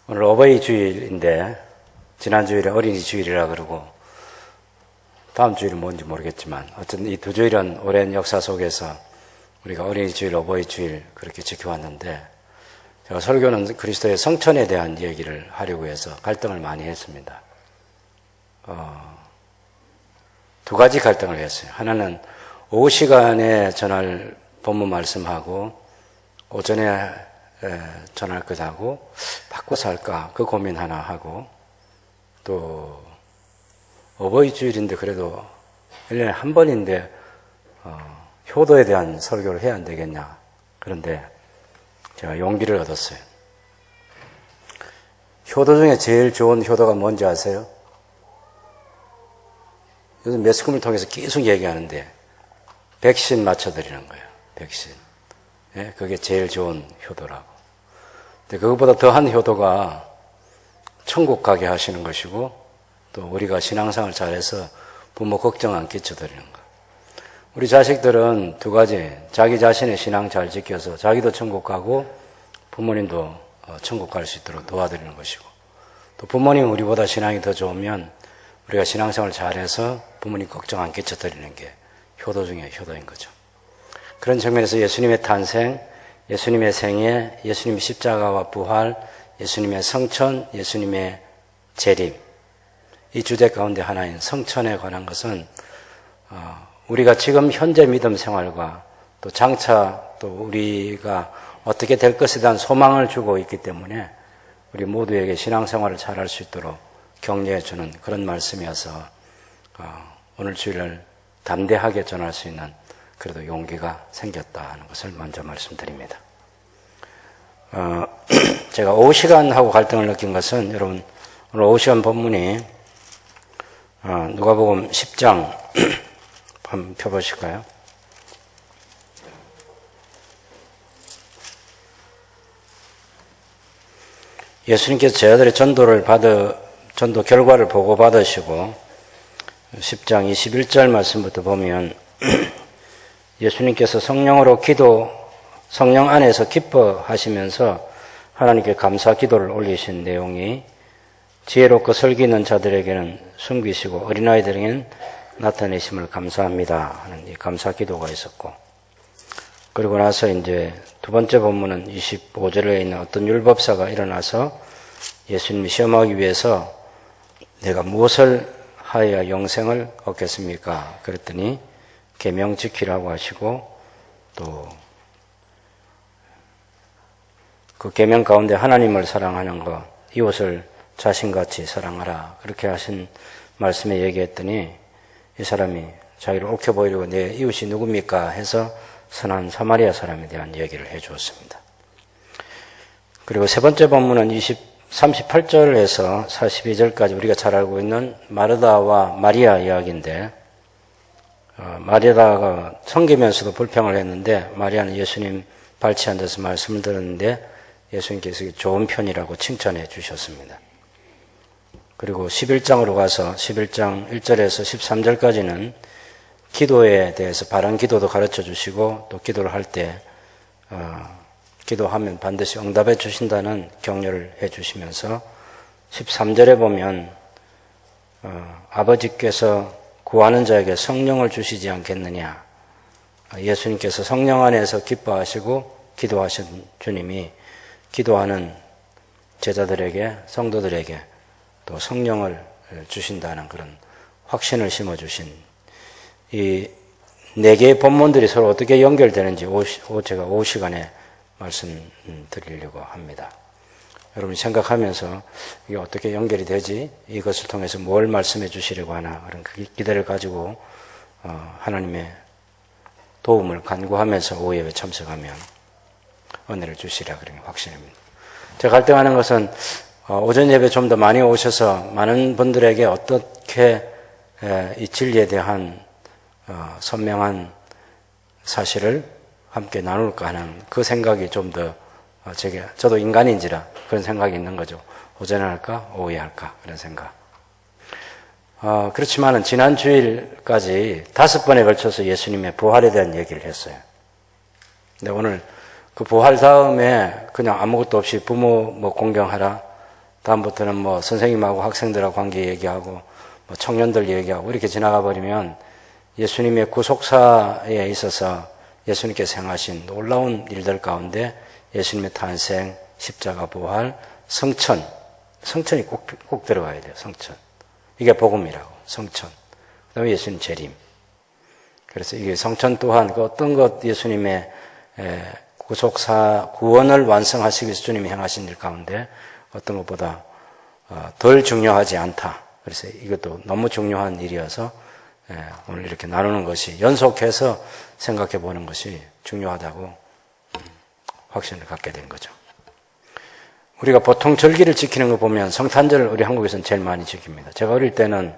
오늘 어버이 주일인데 지난 주일에 어린이 주일이라 그러고 다음 주일은 뭔지 모르겠지만 어쨌든 이 두 주일은 오랜 역사 속에서 우리가 어린이 주일, 어버이 주일 그렇게 지켜왔는데 제가 설교는 그리스도의 성천에 대한 얘기를 하려고 해서 갈등을 많이 했습니다. 두 가지 갈등을 했어요. 하나는 오후 시간에 전할 본문 말씀하고 오전에 전할 것하고 바꿔서 할까 그 고민 하나 하고 또 어버이 주일인데 그래도 1년에 한 번인데 효도에 대한 설교를 해야 안 되겠냐. 그런데 제가 용기를 얻었어요. 효도 중에 제일 좋은 효도가 뭔지 아세요? 요즘 매스컴을 통해서 계속 얘기하는데 백신 맞춰드리는 거예요. 백신. 예, 그게 제일 좋은 효도라고. 근데 그것보다 더한 효도가 천국 가게 하시는 것이고 또 우리가 신앙생활 잘해서 부모 걱정 안 끼쳐드리는 거. 우리 자식들은 두 가지, 자기 자신의 신앙 잘 지켜서 자기도 천국 가고 부모님도 천국 갈 수 있도록 도와드리는 것이고 또 부모님 우리보다 신앙이 더 좋으면 우리가 신앙생활 잘해서 부모님 걱정 안 끼쳐드리는 게 효도 중에 효도인 거죠. 그런 측면에서 예수님의 탄생, 예수님의 생애, 예수님의 십자가와 부활, 예수님의 성천, 예수님의 재림 이 주제 가운데 하나인 성천에 관한 것은 우리가 지금 현재 믿음 생활과 또 장차 또 우리가 어떻게 될 것에 대한 소망을 주고 있기 때문에 우리 모두에게 신앙생활을 잘할 수 있도록 격려해 주는 그런 말씀이어서 오늘 주일을 담대하게 전할 수 있는 그래도 용기가 생겼다는 것을 먼저 말씀드립니다. 제가 오후 시간하고 갈등을 느낀 것은 여러분 오늘 오후 시간 본문이 누가복음 10장 한번 펴보실까요? 예수님께서 제자들의 전도 결과를 보고받으시고 10장 21절 말씀부터 보면 예수님께서 성령 안에서 기뻐하시면서 하나님께 감사 기도를 올리신 내용이 지혜롭고 설기 있는 자들에게는 숨기시고 어린아이들에게는 나타내심을 감사합니다 하는 이 감사 기도가 있었고 그리고 나서 이제 두 번째 본문은 25절에 있는 어떤 율법사가 일어나서 예수님이 시험하기 위해서 내가 무엇을 하여야 영생을 얻겠습니까? 그랬더니 계명 지키라고 하시고 또 그 계명 가운데 하나님을 사랑하는 것, 이웃을 자신같이 사랑하라 그렇게 하신 말씀에 얘기했더니 이 사람이 자기를 옳게 보이려고 내 이웃이 누굽니까? 해서 선한 사마리아 사람에 대한 얘기를 해 주었습니다. 그리고 세 번째 본문은 38절에서 42절까지 우리가 잘 알고 있는 마르다와 마리아 이야기인데 마리아가 섬기면서도 불평을 했는데 마리아는 예수님 발치한 데서 말씀을 들었는데 예수님께서 좋은 편이라고 칭찬해 주셨습니다. 그리고 11장으로 가서 11장 1절에서 13절까지는 기도에 대해서 바른 기도도 가르쳐 주시고 또 기도를 할 때 기도하면 반드시 응답해 주신다는 격려를 해 주시면서 13절에 보면 아버지께서 구하는 자에게 성령을 주시지 않겠느냐. 예수님께서 성령 안에서 기뻐하시고 기도하신 주님이 기도하는 제자들에게 성도들에게 또 성령을 주신다는 그런 확신을 심어주신 이 네 개의 본문들이 서로 어떻게 연결되는지 제가 오후 시간에 말씀드리려고 합니다. 여러분 생각하면서 이게 어떻게 연결이 되지? 이것을 통해서 뭘 말씀해 주시려고 하나 그런 기대를 가지고 하나님의 도움을 간구하면서 오후 예배 참석하면 은혜를 주시라 그런 확신입니다. 제가 갈등하는 것은 오전 예배 좀 더 많이 오셔서 많은 분들에게 어떻게 이 진리에 대한 선명한 사실을 함께 나눌까 하는 그 생각이 좀 더 저도 인간인지라 그런 생각이 있는 거죠. 오전에 할까? 오후에 할까? 그런 생각. 그렇지만은 지난 주일까지 5번에 걸쳐서 예수님의 부활에 대한 얘기를 했어요. 근데 오늘 그 부활 다음에 그냥 아무것도 없이 부모 뭐 공경하라. 다음부터는 뭐 선생님하고 학생들하고 관계 얘기하고 뭐 청년들 얘기하고 이렇게 지나가 버리면 예수님의 구속사에 있어서 예수님께서 행하신 놀라운 일들 가운데 예수님의 탄생, 십자가 부활, 성천이 꼭 들어가야 돼요. 성천. 이게 복음이라고. 성천. 그 다음에 예수님 재림. 그래서 이게 성천 또한 그 어떤 것 예수님의 구속사, 구원을 완성하시기 위해서 주님이 행하신 일 가운데 어떤 것보다 덜 중요하지 않다. 그래서 이것도 너무 중요한 일이어서 오늘 이렇게 나누는 것이 연속해서 생각해 보는 것이 중요하다고 확신을 갖게 된 거죠. 우리가 보통 절기를 지키는 거 보면 성탄절을 우리 한국에서는 제일 많이 지킵니다. 제가 어릴 때는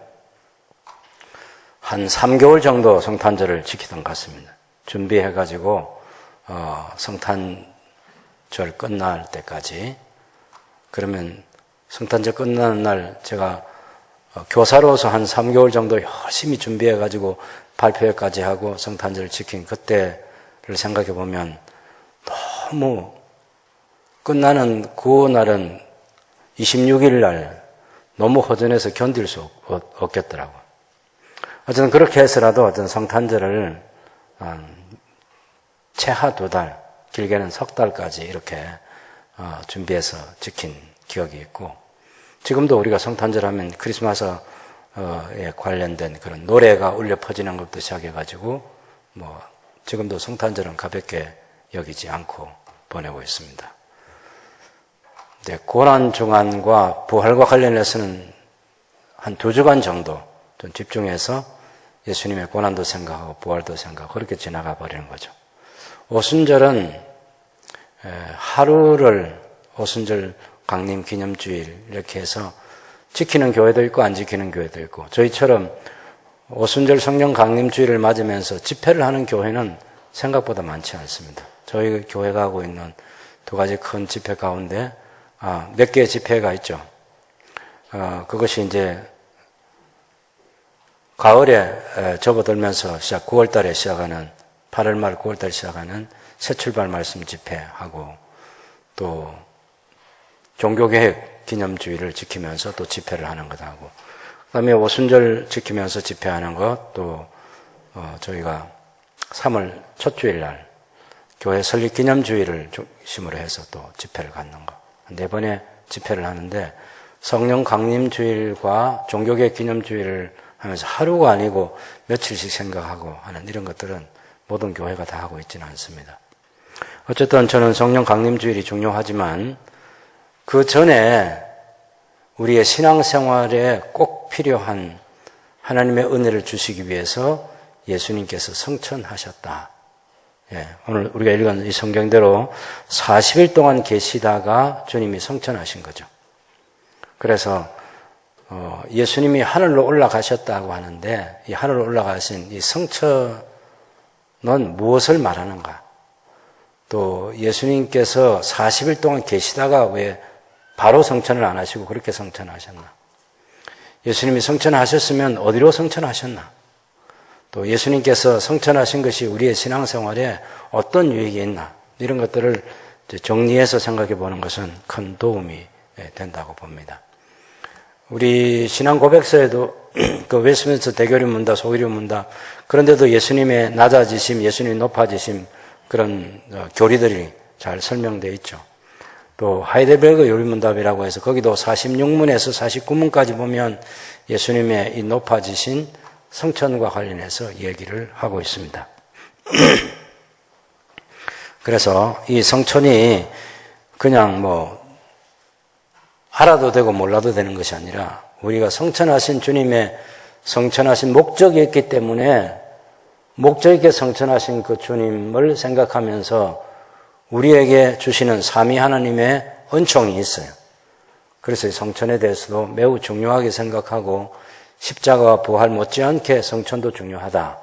한 3개월 정도 성탄절을 지키던 것 같습니다. 준비해가지고 성탄절 끝날 때까지. 그러면 성탄절 끝나는 날 제가 교사로서 한 3개월 정도 열심히 준비해가지고 발표회까지 하고 성탄절을 지킨 그때를 생각해 보면 너무 끝나는 그 날은 26일 날 너무 허전해서 견딜 수 없겠더라고요. 어쨌든 그렇게 해서라도 어떤 성탄절을 최하 2달, 길게는 석 달까지 이렇게 준비해서 지킨 기억이 있고, 지금도 우리가 성탄절 하면 크리스마스에 관련된 그런 노래가 울려 퍼지는 것부터 시작해가지고 뭐 지금도 성탄절은 가볍게 여기지 않고 보내고 있습니다. 네, 고난중환과 부활과 관련해서는 한 2주간 정도 좀 집중해서 예수님의 고난도 생각하고 부활도 생각하고 그렇게 지나가 버리는 거죠. 오순절은 하루를 오순절 강림 기념주일 이렇게 해서 지키는 교회도 있고 안 지키는 교회도 있고, 저희처럼 오순절 성령 강림주일을 맞으면서 집회를 하는 교회는 생각보다 많지 않습니다. 저희 교회가 하고 있는 2가지 큰 집회 가운데 몇 개의 집회가 있죠. 그것이 이제 가을에 접어들면서 9월 달에 시작하는 8월 말 9월 달에 시작하는 새 출발 말씀 집회하고, 또 종교개혁 기념주의를 지키면서 또 집회를 하는 것 하고, 그 다음에 오순절 지키면서 집회하는 것, 또 저희가 3월 첫 주일 날 교회 설립 기념주의를 중심으로 해서 또 집회를 갖는 것, 4번의 집회를 하는데, 성령 강림주일과 종교개혁 기념주의를 하면서 하루가 아니고 며칠씩 생각하고 하는 이런 것들은 모든 교회가 다 하고 있지는 않습니다. 어쨌든 저는 성령 강림주일이 중요하지만 그 전에 우리의 신앙생활에 꼭 필요한 하나님의 은혜를 주시기 위해서 예수님께서 성천하셨다. 오늘 우리가 읽은 이 성경대로 40일 동안 계시다가 주님이 성천하신 거죠. 그래서 예수님이 하늘로 올라가셨다고 하는데, 이 하늘로 올라가신 이 성천은 무엇을 말하는가? 또 예수님께서 40일 동안 계시다가 왜 바로 성천을 안 하시고 그렇게 성천하셨나? 예수님이 성천하셨으면 어디로 성천하셨나? 또 예수님께서 성천하신 것이 우리의 신앙생활에 어떤 유익이 있나? 이런 것들을 정리해서 생각해 보는 것은 큰 도움이 된다고 봅니다. 우리 신앙 고백서에도 그 웨스트민스터 대교리 문답, 소위리 문답, 그런데도 예수님의 낮아지심, 예수님의 높아지심, 그런 교리들이 잘 설명되어 있죠. 또 하이델베르그 요리문답이라고 해서 거기도 46문에서 49문까지 보면 예수님의 이 높아지신 성천과 관련해서 얘기를 하고 있습니다. 그래서 이 성천이 그냥 뭐 알아도 되고 몰라도 되는 것이 아니라 우리가 성천하신 주님의 성천하신 목적이 있기 때문에 목적 있게 성천하신 그 주님을 생각하면서 우리에게 주시는 삼위 하나님의 은총이 있어요. 그래서 이 성천에 대해서도 매우 중요하게 생각하고 십자가와 부활 못지않게 성천도 중요하다.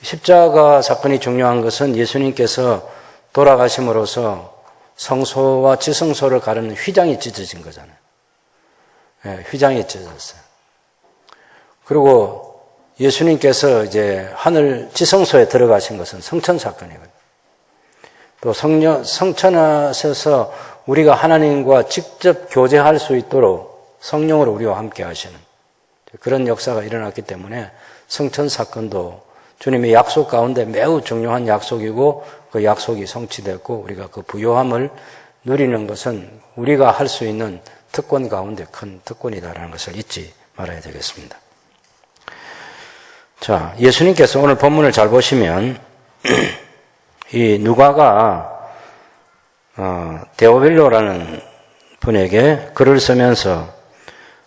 십자가 사건이 중요한 것은 예수님께서 돌아가심으로써 성소와 지성소를 가르는 휘장이 찢어진 거잖아요. 휘장이 찢어졌어요. 그리고 예수님께서 이제 하늘 지성소에 들어가신 것은 성천 사건이거든요. 또 성천하셔서 우리가 하나님과 직접 교제할 수 있도록 성령으로 우리와 함께 하시는 그런 역사가 일어났기 때문에 성천 사건도 주님의 약속 가운데 매우 중요한 약속이고 그 약속이 성취됐고 우리가 그 부요함을 누리는 것은 우리가 할 수 있는 특권 가운데 큰 특권이다라는 것을 잊지 말아야 되겠습니다. 자, 예수님께서 오늘 본문을 잘 보시면 이 누가가 데오빌로라는 분에게 글을 쓰면서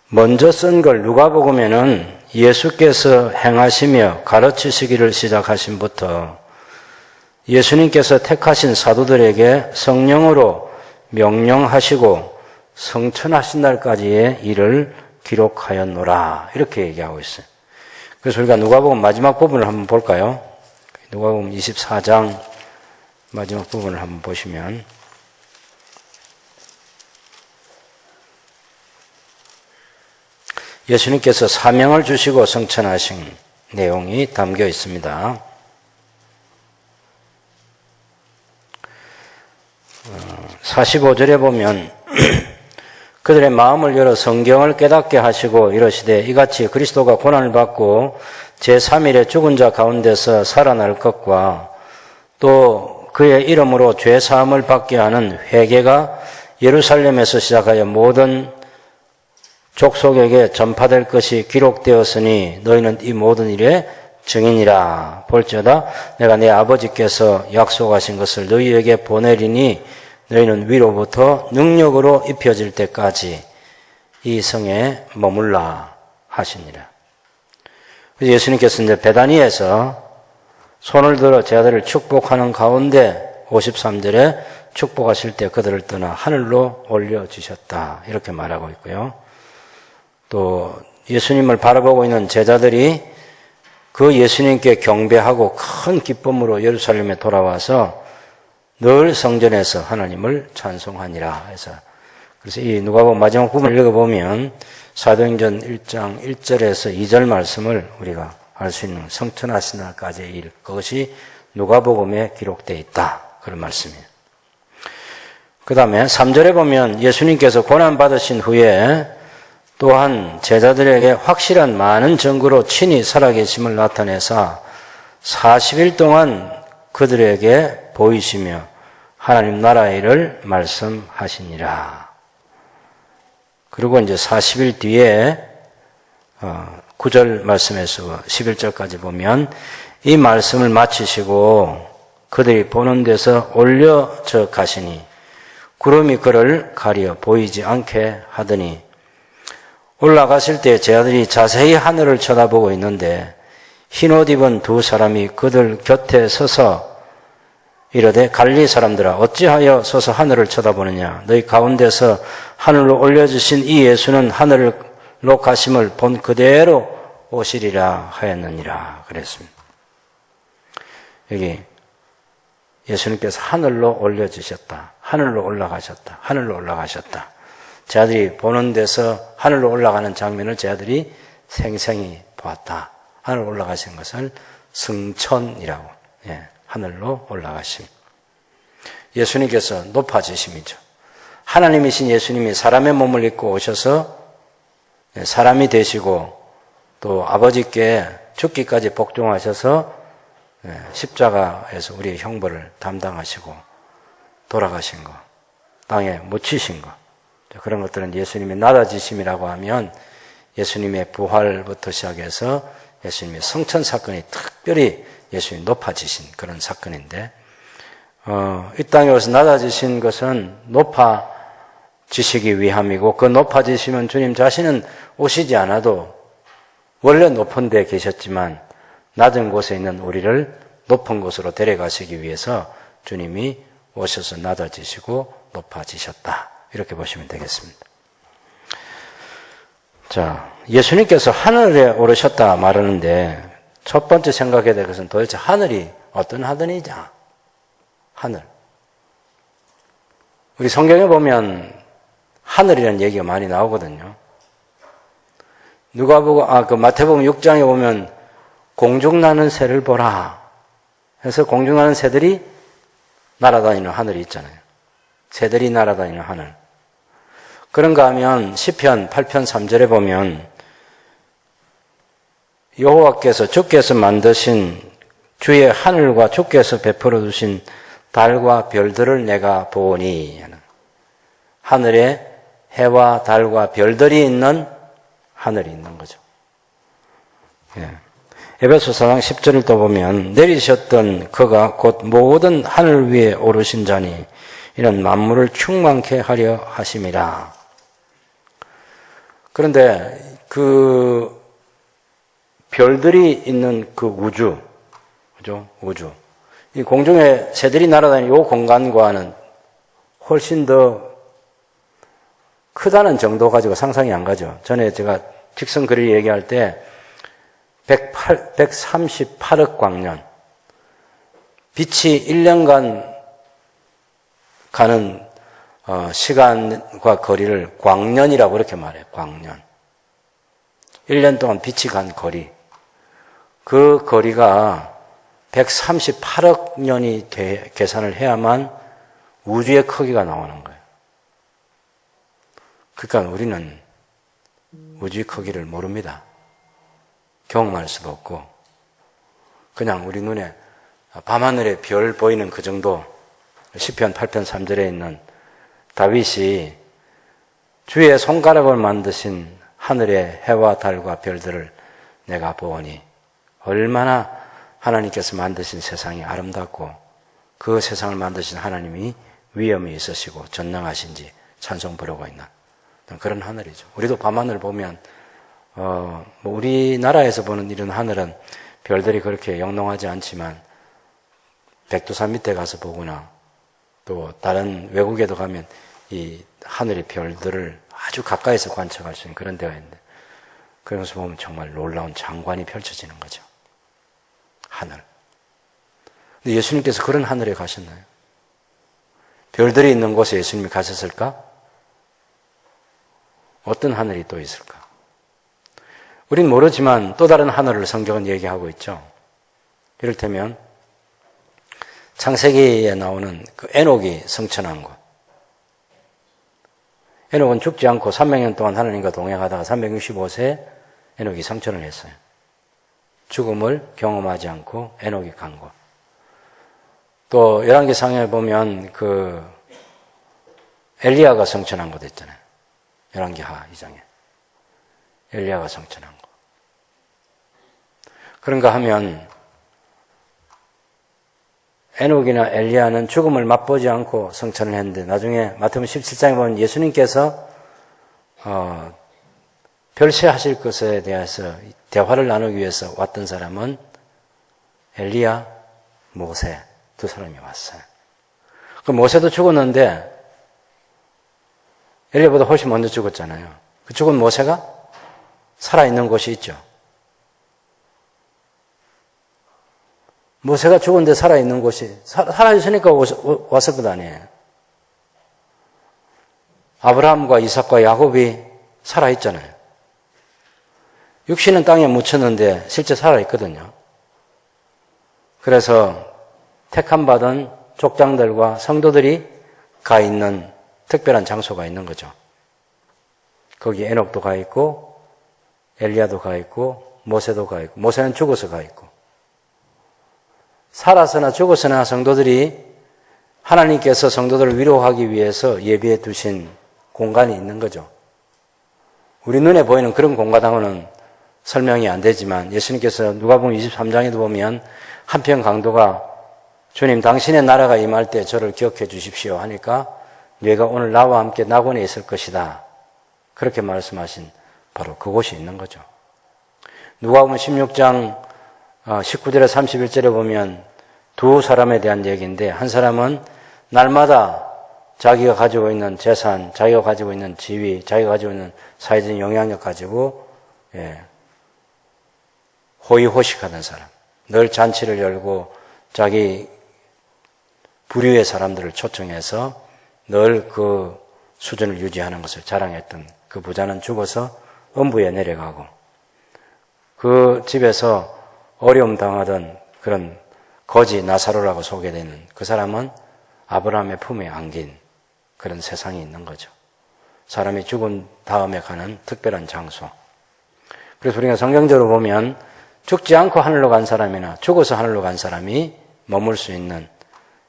먼저 쓴 걸 누가복음에는 예수께서 행하시며 가르치시기를 시작하신부터 예수님께서 택하신 사도들에게 성령으로 명령하시고 성천하신 날까지의 일을 기록하였노라 이렇게 얘기하고 있어요. 그래서 우리가 누가복음 마지막 부분을 한번 볼까요? 누가복음 24장 마지막 부분을 한번 보시면 예수님께서 사명을 주시고 성천하신 내용이 담겨 있습니다. 45절에 보면 그들의 마음을 열어 성경을 깨닫게 하시고 이러시되 이같이 그리스도가 고난을 받고 제3일에 죽은 자 가운데서 살아날 것과 또 그의 이름으로 죄 사함을 받게 하는 회개가 예루살렘에서 시작하여 모든 족속에게 전파될 것이 기록되었으니 너희는 이 모든 일의 증인이라. 볼지어다 내가 내 아버지께서 약속하신 것을 너희에게 보내리니 너희는 위로부터 능력으로 입혀질 때까지 이 성에 머물라 하시니라. 그래서 예수님께서 이제 베다니에서 손을 들어 제 아들을 축복하는 가운데 53절에 축복하실 때 그들을 떠나 하늘로 올려주셨다 이렇게 말하고 있고요. 또 예수님을 바라보고 있는 제자들이 그 예수님께 경배하고 큰 기쁨으로 예루살렘에 돌아와서 늘 성전에서 하나님을 찬송하니라 해서 그래서 이 누가복음 마지막 부분을 읽어보면 사도행전 1장 1절에서 2절 말씀을 우리가 알 수 있는 성천하신 날까지의 일 그것이 누가복음에 기록되어 있다 그런 말씀이에요. 그 다음에 3절에 보면 예수님께서 고난받으신 후에 또한 제자들에게 확실한 많은 증거로 친히 살아계심을 나타내사 40일 동안 그들에게 보이시며 하나님 나라의 일을 말씀하시니라. 그리고 이제 40일 뒤에 9절 말씀에서 11절까지 보면 이 말씀을 마치시고 그들이 보는 데서 올려져 가시니 구름이 그를 가려 보이지 않게 하더니 올라가실 때 제 아들이 자세히 하늘을 쳐다보고 있는데 흰옷 입은 두 사람이 그들 곁에 서서 이르되 갈릴리 사람들아 어찌하여 서서 하늘을 쳐다보느냐 너희 가운데서 하늘로 올려주신 이 예수는 하늘로 가심을 본 그대로 오시리라 하였느니라 그랬습니다. 여기 예수님께서 하늘로 올려주셨다. 하늘로 올라가셨다. 하늘로 올라가셨다. 제 아들이 보는 데서 하늘로 올라가는 장면을 제 아들이 생생히 보았다. 하늘로 올라가신 것을 승천이라고 하늘로 올라가심. 예수님께서 높아지심이죠. 하나님이신 예수님이 사람의 몸을 입고 오셔서 사람이 되시고 또 아버지께 죽기까지 복종하셔서 십자가에서 우리의 형벌을 담당하시고 돌아가신 것, 땅에 묻히신 것 그런 것들은 예수님의 낮아지심이라고 하면 예수님의 부활부터 시작해서 예수님의 성천 사건이 특별히 예수님이 높아지신 그런 사건인데 이 땅에 와서 낮아지신 것은 높아지시기 위함이고 그 높아지시면 주님 자신은 오시지 않아도 원래 높은 데 계셨지만 낮은 곳에 있는 우리를 높은 곳으로 데려가시기 위해서 주님이 오셔서 낮아지시고 높아지셨다. 이렇게 보시면 되겠습니다. 자, 예수님께서 하늘에 오르셨다 말하는데 첫 번째 생각해야 될 것은 도대체 하늘이 어떤 하늘이냐? 하늘. 우리 성경에 보면 하늘이라는 얘기가 많이 나오거든요. 마태복음 6장에 보면 공중나는 새를 보라. 해서 공중나는 새들이 날아다니는 하늘이 있잖아요. 새들이 날아다니는 하늘. 그런가 하면 시편 8편 3절에 보면 여호와께서 주께서 만드신 주의 하늘과 주께서 베풀어 두신 달과 별들을 내가 보니 하늘에 해와 달과 별들이 있는 하늘이 있는 거죠. 예. 에베소 4장 10절을 또 보면 내리셨던 그가 곧 모든 하늘 위에 오르신 자니 이는 만물을 충만케 하려 하심이라. 그런데 그 별들이 있는 그 우주, 그죠? 우주. 이 공중에 새들이 날아다니는 이 공간과는 훨씬 더 크다는 정도 가지고 상상이 안 가죠. 전에 제가 직선 거리 얘기할 때 138억 광년. 빛이 1년간 가는 시간과 거리를 광년이라고 그렇게 말해요. 광년. 1년 동안 빛이 간 거리. 그 거리가 138억 년이 계산을 해야만 우주의 크기가 나오는 거예요. 그러니까 우리는 우주의 크기를 모릅니다. 경험할 수도 없고 그냥 우리 눈에 밤하늘에 별 보이는 그 정도. 시편 8편 3절에 있는 다윗이 주의 손가락을 만드신 하늘의 해와 달과 별들을 내가 보니 얼마나 하나님께서 만드신 세상이 아름답고 그 세상을 만드신 하나님이 위엄이 있으시고 전능하신지 찬송 부르고 있는 그런 하늘이죠. 우리도 밤하늘 보면 우리나라에서 보는 이런 하늘은 별들이 그렇게 영롱하지 않지만 백두산 밑에 가서 보거나 또 다른 외국에도 가면 이 하늘의 별들을 아주 가까이서 관측할 수 있는 그런 데가 있는데 그러면서 보면 정말 놀라운 장관이 펼쳐지는 거죠. 하늘. 근데 예수님께서 그런 하늘에 가셨나요? 별들이 있는 곳에 예수님이 가셨을까? 어떤 하늘이 또 있을까? 우린 모르지만 또 다른 하늘을 성경은 얘기하고 있죠. 이를테면 창세기에 나오는 그 에녹이 성천한 곳. 에녹은 죽지 않고 300년 동안 하나님과 동행하다가 365세 에녹이 성천을 했어요. 죽음을 경험하지 않고 에녹이 간 곳. 또 열왕기상에 보면 그 엘리야가 성천한 곳 있잖아요. 열왕기하 2장에 엘리야가 성천한 곳. 그런가 하면 에녹이나 엘리야는 죽음을 맛보지 않고 성천을 했는데 나중에 마태복음 17장에 보면 예수님께서 별세하실 것에 대해서 대화를 나누기 위해서 왔던 사람은 엘리야, 모세 두 사람이 왔어요. 그 모세도 죽었는데 엘리야보다 훨씬 먼저 죽었잖아요. 그 죽은 모세가 살아있는 곳이 있죠. 모세가 죽었는데 살아있는 곳이 살아있으니까 왔을 것 아니에요. 아브라함과 이삭과 야곱이 살아있잖아요. 육신은 땅에 묻혔는데 실제 살아있거든요. 그래서 택함받은 족장들과 성도들이 가 있는 특별한 장소가 있는 거죠. 거기 에녹도 가 있고 엘리야도 가 있고 모세도 가 있고 모세는 죽어서 가 있고 살아서나 죽어서나 성도들이 하나님께서 성도들을 위로하기 위해서 예비해 두신 공간이 있는 거죠. 우리 눈에 보이는 그런 공간하고는 설명이 안 되지만 예수님께서 누가복음 23장에도 보면 한편 강도가 주님 당신의 나라가 임할 때 저를 기억해 주십시오 하니까 네가 오늘 나와 함께 낙원에 있을 것이다. 그렇게 말씀하신 바로 그곳이 있는 거죠. 누가복음 16장 19절에 31절에 보면 두 사람에 대한 얘기인데 한 사람은 날마다 자기가 가지고 있는 재산, 자기가 가지고 있는 지위, 자기가 가지고 있는 사회적인 영향력 가지고 호의호식하는 사람. 늘 잔치를 열고 자기 부류의 사람들을 초청해서 늘 그 수준을 유지하는 것을 자랑했던 그 부자는 죽어서 음부에 내려가고 그 집에서 어려움 당하던 그런 거지 나사로라고 소개되는 그 사람은 아브라함의 품에 안긴 그런 세상이 있는 거죠. 사람이 죽은 다음에 가는 특별한 장소. 그래서 우리가 성경적으로 보면 죽지 않고 하늘로 간 사람이나 죽어서 하늘로 간 사람이 머물 수 있는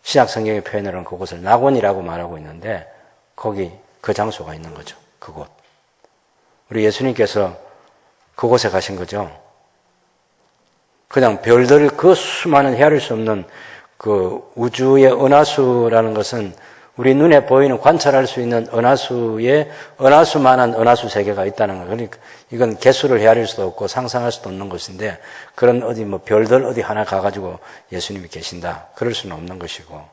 신약 성경의 표현으로는 그곳을 낙원이라고 말하고 있는데 거기 그 장소가 있는 거죠. 그곳. 우리 예수님께서 그곳에 가신 거죠. 그냥 별들 그 수많은 헤아릴 수 없는 그 우주의 은하수라는 것은 우리 눈에 보이는 관찰할 수 있는 은하수에 은하수만한 은하수 세계가 있다는 거예요. 그러니까 이건 개수를 헤아릴 수도 없고 상상할 수도 없는 것인데 그런 어디 뭐 별들 어디 하나 가가지고 예수님이 계신다. 그럴 수는 없는 것이고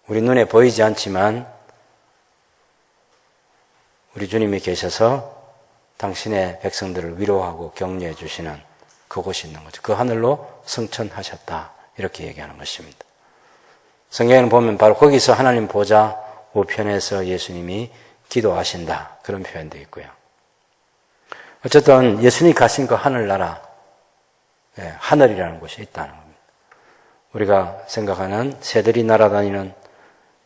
우리 눈에 보이지 않지만 우리 주님이 계셔서 당신의 백성들을 위로하고 격려해 주시는 그곳이 있는 거죠. 그 하늘로 승천하셨다. 이렇게 얘기하는 것입니다. 성경에는 보면 바로 거기서 하나님 보좌 우편에서 예수님이 기도하신다. 그런 표현도 있고요. 어쨌든 예수님이 가신 그 하늘나라, 하늘이라는 곳이 있다는 겁니다. 우리가 생각하는 새들이 날아다니는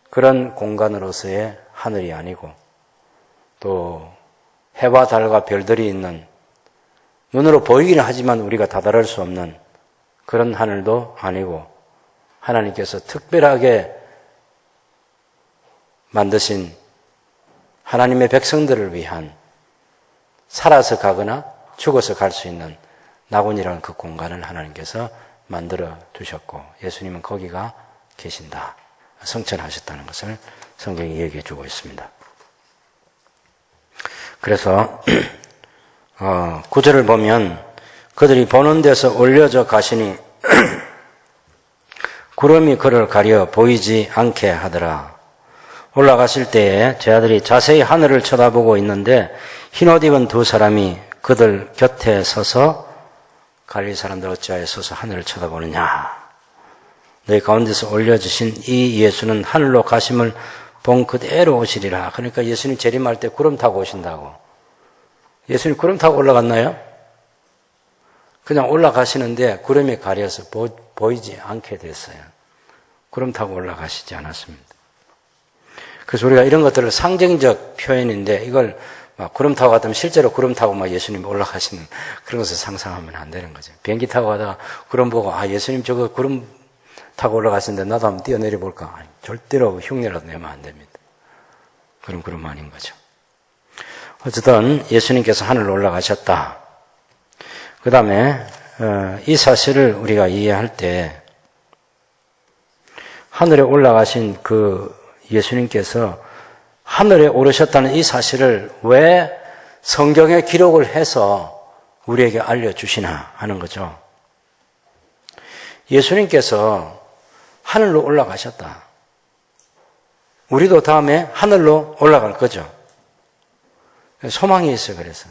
그런 공간으로서의 하늘이 아니고 또 해와 달과 별들이 있는 눈으로 보이기는 하지만 우리가 다다를 수 없는 그런 하늘도 아니고 하나님께서 특별하게 만드신 하나님의 백성들을 위한 살아서 가거나 죽어서 갈 수 있는 낙원이라는 그 공간을 하나님께서 만들어 두셨고 예수님은 거기가 계신다. 성천하셨다는 것을 성경이 얘기해 주고 있습니다. 그래서 9절을 보면 그들이 보는 데서 올려져 가시니 구름이 그를 가려 보이지 않게 하더라. 올라가실 때에 제 아들이 자세히 하늘을 쳐다보고 있는데 흰옷 입은 두 사람이 그들 곁에 서서 갈릴리 사람들 어찌하여 서서 하늘을 쳐다보느냐. 너희 가운데서 올려주신 이 예수는 하늘로 가심을 본 그대로 오시리라. 그러니까 예수님 재림할 때 구름 타고 오신다고. 예수님 구름 타고 올라갔나요? 그냥 올라가시는데 구름이 가려서 보이지 않게 됐어요. 구름 타고 올라가시지 않았습니다. 그래서 우리가 이런 것들을 상징적 표현인데 이걸 막 구름 타고 갔다면 실제로 구름 타고 막 예수님이 올라가시는 그런 것을 상상하면 안 되는 거죠. 비행기 타고 가다가 구름 보고 예수님 저거 구름 타고 올라가시는데 나도 한번 뛰어내려 볼까? 아니, 절대로 흉내라도 내면 안 됩니다. 그럼 구름 아닌 거죠. 어쨌든 예수님께서 하늘로 올라가셨다. 그 다음에 이 사실을 우리가 이해할 때 하늘에 올라가신 그 예수님께서 하늘에 오르셨다는 이 사실을 왜 성경에 기록을 해서 우리에게 알려주시나 하는 거죠. 예수님께서 하늘로 올라가셨다. 우리도 다음에 하늘로 올라갈 거죠. 소망이 있어요. 그래서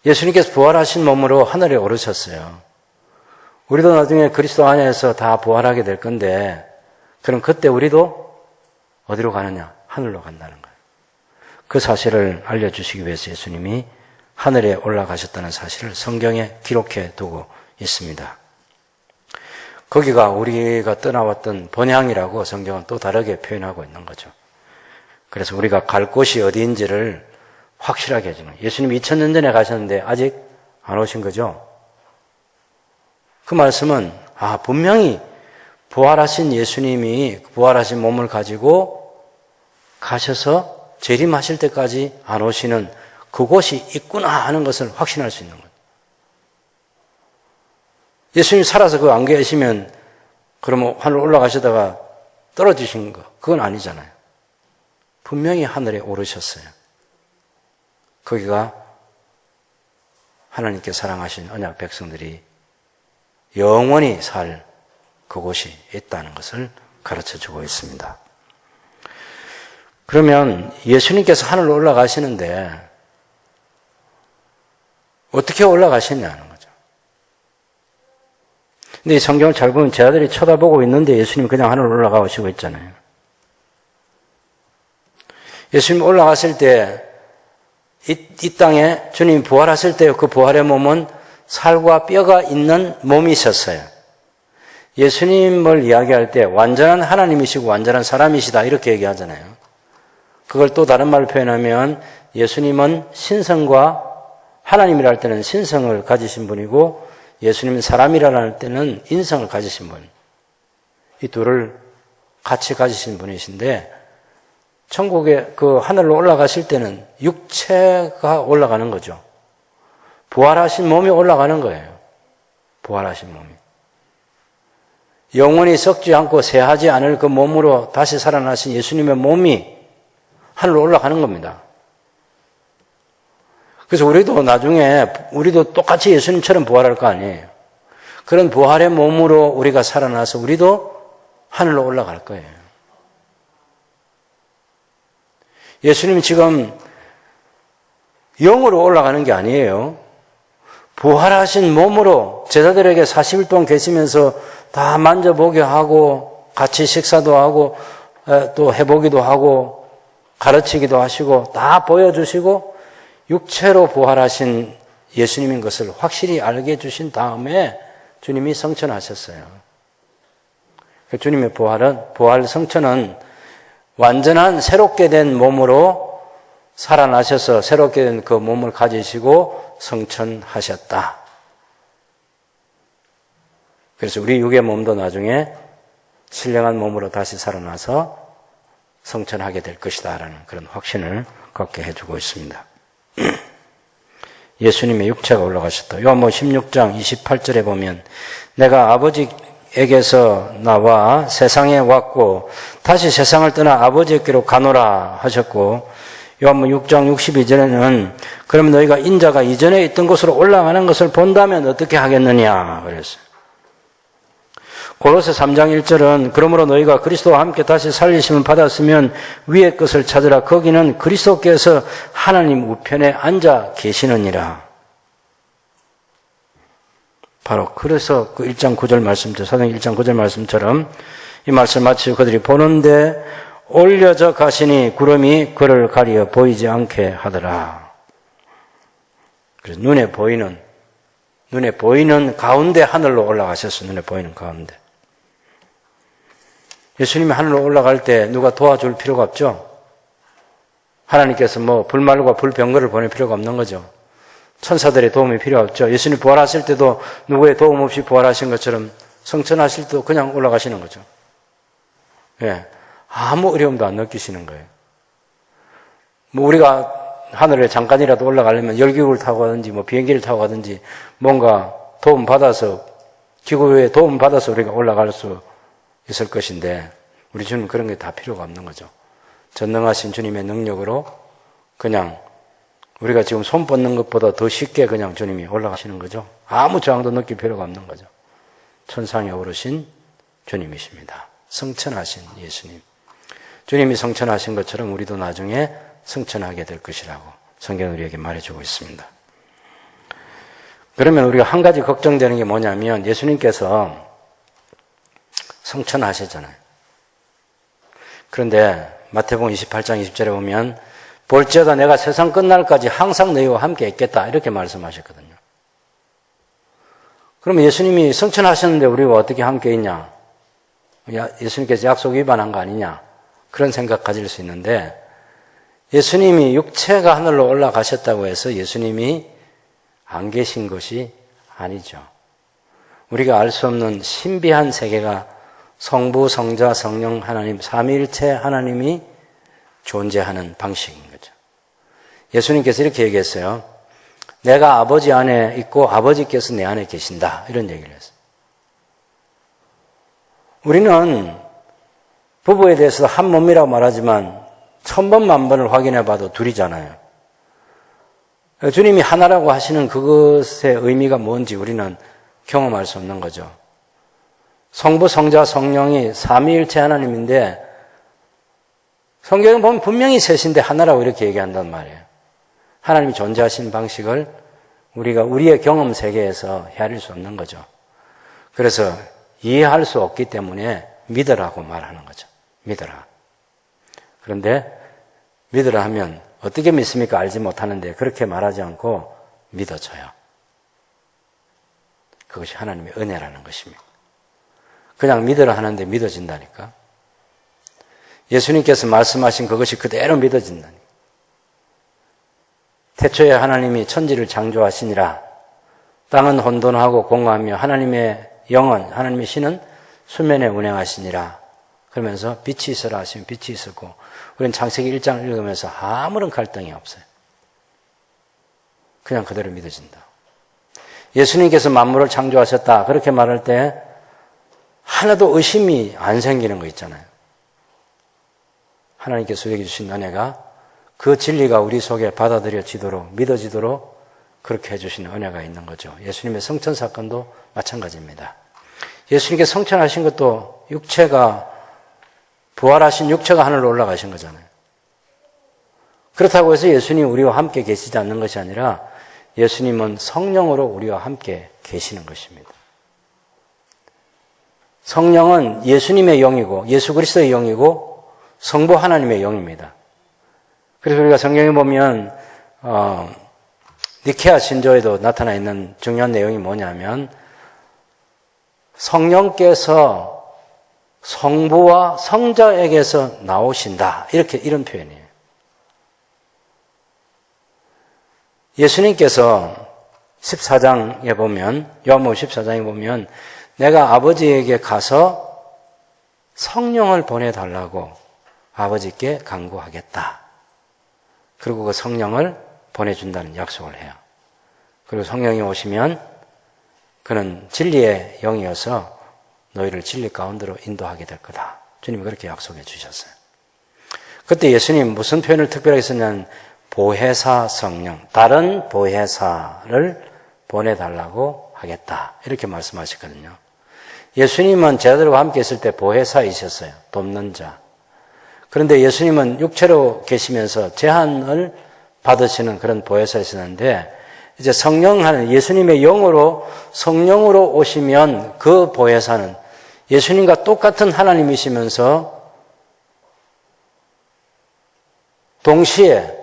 예수님께서 부활하신 몸으로 하늘에 오르셨어요. 우리도 나중에 그리스도 안에서 다 부활하게 될 건데 그럼 그때 우리도 어디로 가느냐? 하늘로 간다는 거예요. 그 사실을 알려주시기 위해서 예수님이 하늘에 올라가셨다는 사실을 성경에 기록해 두고 있습니다. 거기가 우리가 떠나왔던 본향이라고 성경은 또 다르게 표현하고 있는 거죠. 그래서 우리가 갈 곳이 어디인지를 확실하게 해주는 거예요. 예수님이 2000년 전에 가셨는데 아직 안 오신 거죠? 그 말씀은 분명히 부활하신 예수님이 부활하신 몸을 가지고 가셔서 재림하실 때까지 안 오시는 그곳이 있구나 하는 것을 확신할 수 있는 거예요. 예수님이 살아서 그거 안 계시면 그러면 하늘 올라가시다가 떨어지신 거 그건 아니잖아요. 분명히 하늘에 오르셨어요. 거기가 하나님께 사랑하신 언약 백성들이 영원히 살 그곳이 있다는 것을 가르쳐주고 있습니다. 그러면 예수님께서 하늘로 올라가시는데 어떻게 올라가시냐는 거죠. 근데 이 성경을 잘 보면 제 아들이 쳐다보고 있는데 예수님이 그냥 하늘로 올라가시고 있잖아요. 예수님 올라갔을 때 이 땅에 주님이 부활하실 때 그 부활의 몸은 살과 뼈가 있는 몸이셨어요. 예수님을 이야기할 때 완전한 하나님이시고 완전한 사람이시다 이렇게 얘기하잖아요. 그걸 또 다른 말로 표현하면 예수님은 신성과 하나님이라 할 때는 신성을 가지신 분이고 예수님은 사람이라 할 때는 인성을 가지신 분. 이 둘을 같이 가지신 분이신데 천국에 그 하늘로 올라가실 때는 육체가 올라가는 거죠. 부활하신 몸이 올라가는 거예요. 부활하신 몸이. 영원히 썩지 않고 쇠하지 않을 그 몸으로 다시 살아나신 예수님의 몸이 하늘로 올라가는 겁니다. 그래서 우리도 나중에 우리도 똑같이 예수님처럼 부활할 거 아니에요. 그런 부활의 몸으로 우리가 살아나서 우리도 하늘로 올라갈 거예요. 예수님이 지금 영으로 올라가는 게 아니에요. 부활하신 몸으로 제자들에게 40일 동안 계시면서 다 만져보게 하고 같이 식사도 하고 또 해보기도 하고 가르치기도 하시고 다 보여주시고 육체로 부활하신 예수님인 것을 확실히 알게 해주신 다음에 주님이 성천하셨어요. 주님의 부활 성천은 완전한 새롭게 된 몸으로 살아나셔서 새롭게 된 그 몸을 가지시고 성천하셨다. 그래서 우리 육의 몸도 나중에 신령한 몸으로 다시 살아나서 성천하게 될 것이다 라는 그런 확신을 갖게 해주고 있습니다. 예수님의 육체가 올라가셨다. 요한복음 16장 28절에 보면 내가 아버지에게서 나와 세상에 왔고 다시 세상을 떠나 아버지께로 가노라 하셨고 요한복음 6장 62절에는 그럼 너희가 인자가 이전에 있던 곳으로 올라가는 것을 본다면 어떻게 하겠느냐 그랬어요. 고로새 3장 1절은 그러므로 너희가 그리스도와 함께 다시 살리심을 받았으면 위의 것을 찾으라. 거기는 그리스도께서 하나님 우편에 앉아 계시느니라. 바로 그래서 그 1장 9절 말씀처럼 사도행 1장 9절 말씀처럼 이 말씀 마치고 그들이 보는데 올려져 가시니 구름이 그를 가리어 보이지 않게 하더라. 그래서 눈에 보이는 가운데 하늘로 올라가셨어요. 눈에 보이는 가운데. 예수님이 하늘로 올라갈 때 누가 도와줄 필요가 없죠. 하나님께서 불말과 불병거를 보낼 필요가 없는 거죠. 천사들의 도움이 필요 없죠. 예수님 부활하실 때도 누구의 도움 없이 부활하신 것처럼 성천하실 때도 그냥 올라가시는 거죠. 예, 아무 어려움도 안 느끼시는 거예요. 우리가 하늘에 잠깐이라도 올라가려면 열기구를 타고 가든지 비행기를 타고 가든지 뭔가 도움 받아서 기구에 도움 받아서 우리가 올라갈 수 있을 것인데 우리 주님은 그런 게 다 필요가 없는 거죠. 전능하신 주님의 능력으로 그냥 우리가 지금 손 뻗는 것보다 더 쉽게 그냥 주님이 올라가시는 거죠. 아무 저항도 느낄 필요가 없는 거죠. 천상에 오르신 주님이십니다. 성천하신 예수님. 주님이 성천하신 것처럼 우리도 나중에 성천하게 될 것이라고 성경은 우리에게 말해주고 있습니다. 그러면 우리가 한 가지 걱정되는 게 뭐냐면 예수님께서 성천하셨잖아요. 그런데 마태복음 28장 20절에 보면 볼지어다 내가 세상 끝날까지 항상 너희와 함께 있겠다 이렇게 말씀하셨거든요. 그러면 예수님이 성천하셨는데 우리가 어떻게 함께 있냐? 예수님께서 약속 위반한 거 아니냐? 그런 생각 가질 수 있는데 예수님이 육체가 하늘로 올라가셨다고 해서 예수님이 안 계신 것이 아니죠. 우리가 알 수 없는 신비한 세계가 성부, 성자, 성령 하나님, 삼위일체 하나님이 존재하는 방식인 거죠. 예수님께서 이렇게 얘기했어요. 내가 아버지 안에 있고 아버지께서 내 안에 계신다. 이런 얘기를 했어요. 우리는 부부에 대해서 한 몸이라고 말하지만 1000번 만번을 확인해 봐도 둘이잖아요. 주님이 하나라고 하시는 그것의 의미가 뭔지 우리는 경험할 수 없는 거죠. 성부, 성자, 성령이 삼위일체 하나님인데 성경에 보면 분명히 셋인데 하나라고 이렇게 얘기한단 말이에요. 하나님이 존재하시는 방식을 우리가 우리의 경험 세계에서 헤아릴 수 없는 거죠. 그래서 이해할 수 없기 때문에 믿으라고 말하는 거죠. 믿으라. 그런데 믿으라 하면 어떻게 믿습니까? 알지 못하는데 그렇게 말하지 않고 믿어져요. 그것이 하나님의 은혜라는 것입니다. 그냥 믿으라 하는데 믿어진다니까. 예수님께서 말씀하신 그것이 그대로 믿어진다니까. 태초에 하나님이 천지를 창조하시니라. 땅은 혼돈하고 공허하며 하나님의 영은, 하나님의 신은 수면에 운행하시니라. 그러면서 빛이 있어라 하시면 빛이 있었고, 우리는 창세기 1장을 읽으면서 아무런 갈등이 없어요. 그냥 그대로 믿어진다. 예수님께서 만물을 창조하셨다. 그렇게 말할 때 하나도 의심이 안 생기는 거 있잖아요. 하나님께서 우리에게 주신 은혜가 그 진리가 우리 속에 받아들여지도록, 믿어지도록 그렇게 해주시는 은혜가 있는 거죠. 예수님의 성천 사건도 마찬가지입니다. 예수님께 성천하신 것도 육체가, 부활하신 육체가 하늘로 올라가신 거잖아요. 그렇다고 해서 예수님이 우리와 함께 계시지 않는 것이 아니라 예수님은 성령으로 우리와 함께 계시는 것입니다. 성령은 예수님의 영이고 예수 그리스도의 영이고 성부 하나님의 영입니다. 그래서 우리가 성경에 보면 니케아 신조에도 나타나 있는 중요한 내용이 뭐냐면 성령께서 성부와 성자에게서 나오신다. 이런 표현이에요. 예수님께서 14장에 보면, 요한복음 14장에 보면 내가 아버지에게 가서 성령을 보내달라고 아버지께 간구하겠다. 그리고 그 성령을 보내준다는 약속을 해요. 그리고 성령이 오시면 그는 진리의 영이어서 너희를 진리 가운데로 인도하게 될 거다. 주님이 그렇게 약속해 주셨어요. 그때 예수님 무슨 표현을 특별하게 썼냐면 보혜사 성령, 다른 보혜사를 보내달라고 하겠다. 이렇게 말씀하셨거든요. 예수님은 제자들과 함께 있을 때 보혜사이셨어요. 돕는 자. 그런데 예수님은 육체로 계시면서 제한을 받으시는 그런 보혜사이셨는데 이제 성령하는 예수님의 영으로 성령으로 오시면 그 보혜사는 예수님과 똑같은 하나님이시면서 동시에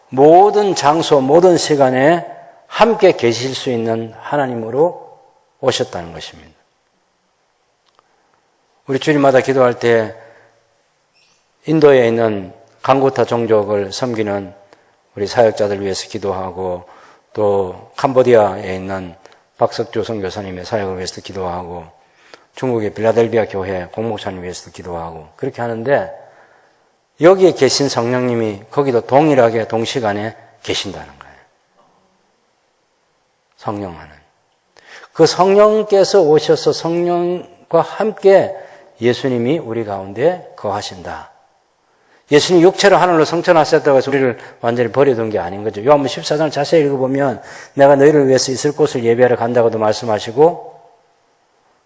모든 장소, 모든 시간에 함께 계실 수 있는 하나님으로 오셨다는 것입니다. 우리 주일마다 기도할 때 인도에 있는 강구타 종족을 섬기는 우리 사역자들 위해서 기도하고 또 캄보디아에 있는 박석주 선교사님의 사역을 위해서도 기도하고 중국의 빌라델비아 교회 공목사님 위해서도 기도하고 그렇게 하는데 여기에 계신 성령님이 거기도 동일하게 동시간에 계신다는 거예요. 성령 하나님. 그 성령께서 오셔서 성령과 함께 예수님이 우리 가운데 거하신다. 예수님 육체로 하늘로 성천하셨다고 해서 우리를 완전히 버려둔 게 아닌 거죠. 요한복음 14장을 자세히 읽어보면 내가 너희를 위해서 있을 곳을 예비하러 간다고도 말씀하시고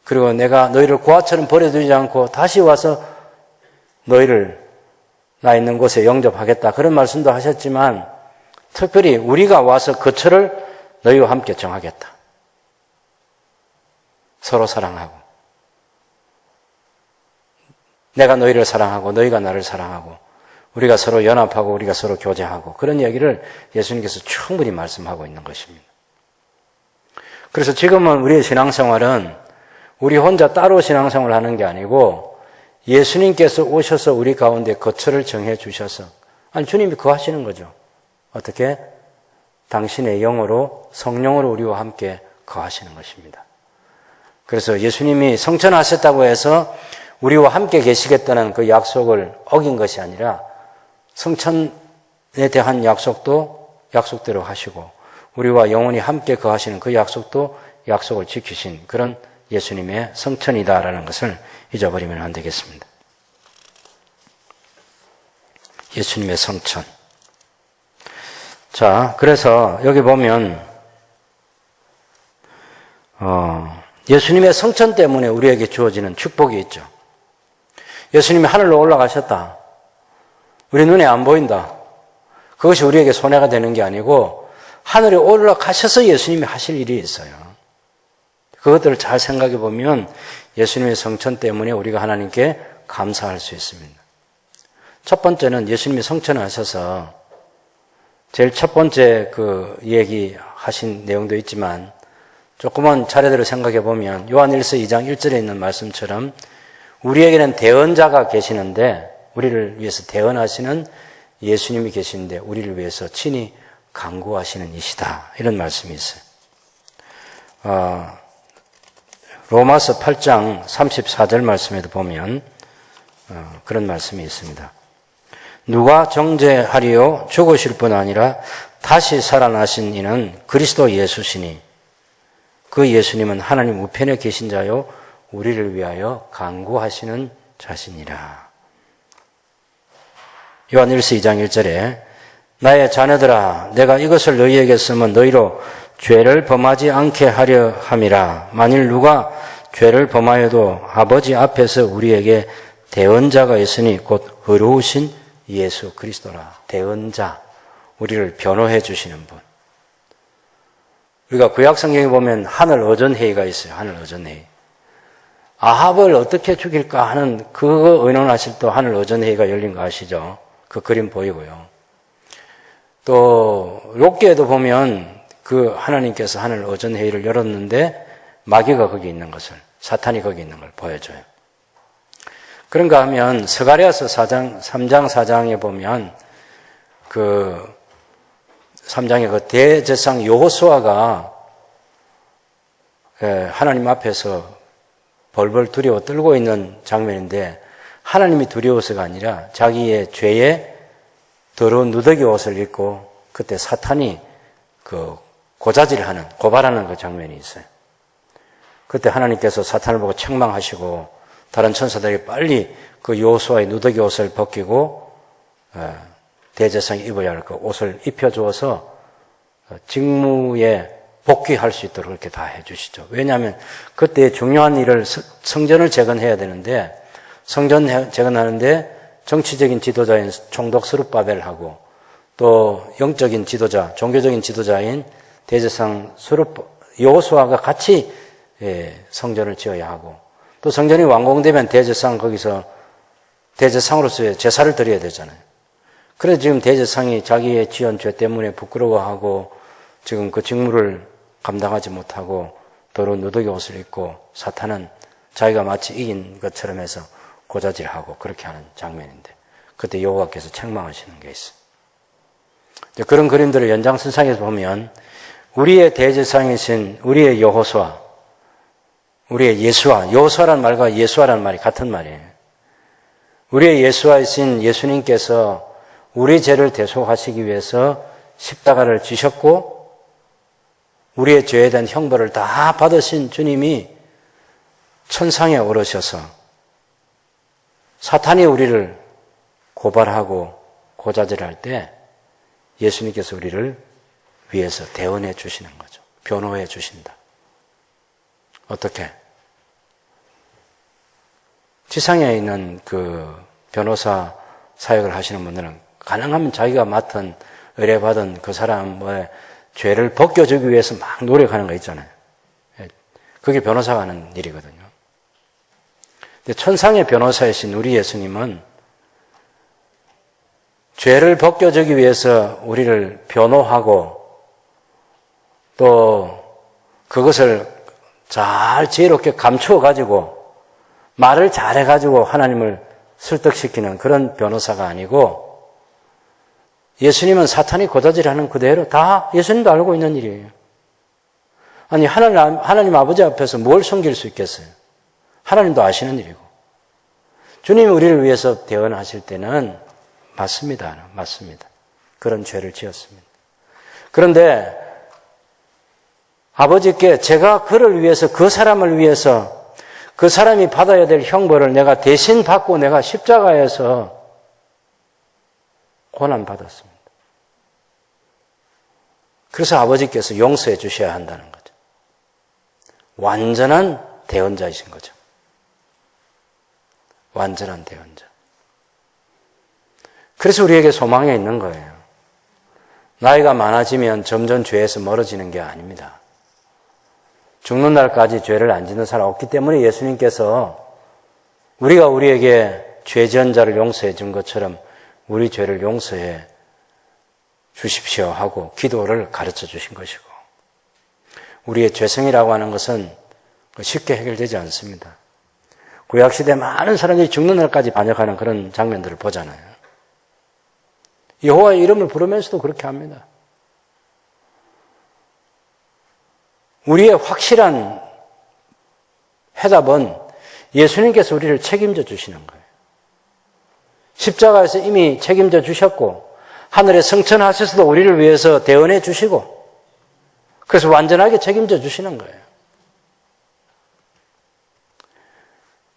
그리고 내가 너희를 고아처럼 버려두지 않고 다시 와서 너희를 나 있는 곳에 영접하겠다. 그런 말씀도 하셨지만 특별히 우리가 와서 그 처를 너희와 함께 정하겠다. 서로 사랑하고 내가 너희를 사랑하고 너희가 나를 사랑하고 우리가 서로 연합하고 우리가 서로 교제하고 그런 이야기를 예수님께서 충분히 말씀하고 있는 것입니다. 그래서 지금은 우리의 신앙생활은 우리 혼자 따로 신앙생활을 하는 게 아니고 예수님께서 오셔서 우리 가운데 거처를 정해 주셔서 아니 주님이 거하시는 거죠. 어떻게? 당신의 영으로 성령으로 우리와 함께 거하시는 것입니다. 그래서 예수님이 성천하셨다고 해서 우리와 함께 계시겠다는 그 약속을 어긴 것이 아니라 성천에 대한 약속도 약속대로 하시고 우리와 영원히 함께 거하시는 그 약속도 약속을 지키신 그런 예수님의 성천이다라는 것을 잊어버리면 안 되겠습니다. 예수님의 성천. 자, 그래서 여기 보면 예수님의 성천 때문에 우리에게 주어지는 축복이 있죠. 예수님이 하늘로 올라가셨다. 우리 눈에 안 보인다. 그것이 우리에게 손해가 되는 게 아니고 하늘에 올라가셔서 예수님이 하실 일이 있어요. 그것들을 잘 생각해 보면 예수님의 성천 때문에 우리가 하나님께 감사할 수 있습니다. 첫 번째는 예수님이 성천을 하셔서 제일 첫 번째 그 얘기하신 내용도 있지만 조금만 차례대로 생각해 보면 요한 1서 2장 1절에 있는 말씀처럼 우리에게는 대언자가 계시는데, 우리를 위해서 대언하시는 예수님이 계시는데 우리를 위해서 친히 간구하시는 이시다. 이런 말씀이 있어요. 로마서 8장 34절 말씀에도 보면 그런 말씀이 있습니다. 누가 정죄하리요? 죽으실 뿐 아니라 다시 살아나신 이는 그리스도 예수시니 그 예수님은 하나님 우편에 계신 자요 우리를 위하여 간구하시는 자시니라. 요한 1서 2장 1절에 나의 자녀들아 내가 이것을 너희에게 쓰면 너희로 죄를 범하지 않게 하려 함이라. 만일 누가 죄를 범하여도 아버지 앞에서 우리에게 대언자가 있으니 곧 의로우신 예수 그리스도라. 대언자, 우리를 변호해 주시는 분. 우리가 구약 성경에 보면 하늘 어전회의가 있어요. 하늘 어전회의. 아합을 어떻게 죽일까 하는 그거 의논하실 때 하늘 어전회의가 열린 거 아시죠? 그 그림 보이고요. 또 욥기에도 보면 그 하나님께서 하늘 어전회의를 열었는데 마귀가 거기 있는 것을, 사탄이 거기 있는 걸 보여줘요. 그런가 하면 스가랴서 3장 4장에 보면 그 3장에 그 대제사장 여호수아가 하나님 앞에서 벌벌 두려워 떨고 있는 장면인데 하나님이 두려워서가 아니라 자기의 죄에 더러운 누더기 옷을 입고 그때 사탄이 그 고자질하는, 고발하는 그 장면이 있어요. 그때 하나님께서 사탄을 보고 책망하시고 다른 천사들에게 빨리 그 여호수아의 누더기 옷을 벗기고 대제사장이 입어야 할 그 옷을 입혀주어서 직무에 복귀할 수 있도록 그렇게 다 해주시죠. 왜냐하면 그때 중요한 일을 성전을 재건해야 되는데 성전 재건하는데 정치적인 지도자인 총독 스룹바벨하고 또 영적인 지도자, 종교적인 지도자인 대제사장 여호수아가 같이 성전을 지어야 하고 또 성전이 완공되면 대제사장 거기서 대제사장으로서의 제사를 드려야 되잖아요. 그래서 지금 대제사장이 자기의 지은 죄 때문에 부끄러워하고 지금 그 직무를 감당하지 못하고 더러운 누더기 옷을 입고 사탄은 자기가 마치 이긴 것처럼 해서 고자질하고 그렇게 하는 장면인데 그때 여호와께서 책망하시는 게 있어요. 그런 그림들을 연장선상에서 보면 우리의 대제사장이신 우리의 여호수아, 우리의 예수아, 여호수아라는 말과 예수아라는 말이 같은 말이에요. 우리의 예수아이신 예수님께서 우리 죄를 대속하시기 위해서 십자가를 지셨고 우리의 죄에 대한 형벌을 다 받으신 주님이 천상에 오르셔서 사탄이 우리를 고발하고 고자질할 때 예수님께서 우리를 위해서 대언해 주시는 거죠. 변호해 주신다. 어떻게? 지상에 있는 그 변호사 사역을 하시는 분들은 가능하면 자기가 맡은 의뢰받은 그 사람의 죄를 벗겨주기 위해서 막 노력하는 거 있잖아요. 그게 변호사가 하는 일이거든요. 근데 천상의 변호사이신 우리 예수님은 죄를 벗겨주기 위해서 우리를 변호하고 또 그것을 잘 지혜롭게 감추어 가지고 말을 잘해 가지고 하나님을 설득시키는 그런 변호사가 아니고 예수님은 사탄이 고자질하는 그대로 다 예수님도 알고 있는 일이에요. 아니 하나님 아버지 앞에서 뭘 숨길 수 있겠어요? 하나님도 아시는 일이고 주님이 우리를 위해서 대언하실 때는 맞습니다. 맞습니다. 그런 죄를 지었습니다. 그런데 아버지께 제가 그를 위해서 그 사람을 위해서 그 사람이 받아야 될 형벌을 내가 대신 받고 내가 십자가에서 고난받았습니다. 그래서 아버지께서 용서해 주셔야 한다는 거죠. 완전한 대언자이신 거죠. 완전한 대언자. 그래서 우리에게 소망이 있는 거예요. 나이가 많아지면 점점 죄에서 멀어지는 게 아닙니다. 죽는 날까지 죄를 안 짓는 사람 없기 때문에 예수님께서 우리가 우리에게 죄 지은 자를 용서해 준 것처럼 우리 죄를 용서해 주십시오 하고 기도를 가르쳐 주신 것이고 우리의 죄성이라고 하는 것은 쉽게 해결되지 않습니다. 구약시대 많은 사람들이 죽는 날까지 반역하는 그런 장면들을 보잖아요. 여호와의 이름을 부르면서도 그렇게 합니다. 우리의 확실한 해답은 예수님께서 우리를 책임져 주시는 거예요. 십자가에서 이미 책임져 주셨고 하늘에 승천하셔서도 우리를 위해서 대언해 주시고 그래서 완전하게 책임져 주시는 거예요.